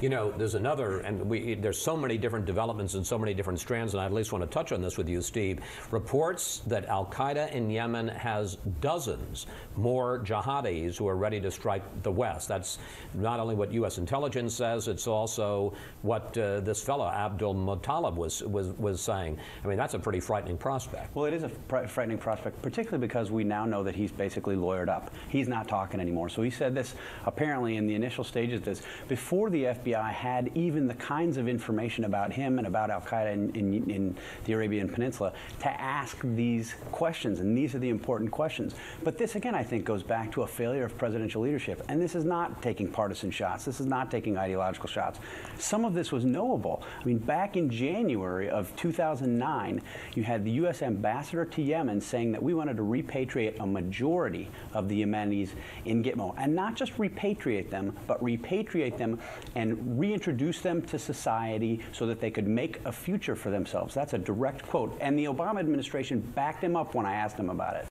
You know, there's another, and there's so many different developments and so many different strands, and I at least want to touch on this with you, Steve. Reports that al-Qaeda in Yemen has dozens more jihadis who are ready to strike the West. That's not only what U.S. intelligence says, it's also what this fellow, Abdul Muttalib, was saying. I mean, that's a pretty frightening prospect. Well, it is a frightening prospect, particularly because we now know that he's basically lawyered up. He's not talking anymore. So he said this apparently in the initial stages of this, before the FBI had even the kinds of information about him and about al-Qaeda in the Arabian Peninsula to ask these questions, and these are the important questions. But this, again, I think goes back to a failure of presidential leadership, and this is not taking partisan shots. This is not taking ideological shots. Some of this was knowable. I mean, back in January of 2009, you had the U.S. ambassador to Yemen saying that we wanted to repatriate a majority of the Yemenis in Gitmo, and not just repatriate them, but repatriate them and reintroduce them to society so that they could make a future for themselves. That's a direct quote. And the Obama administration backed him up when I asked him about it.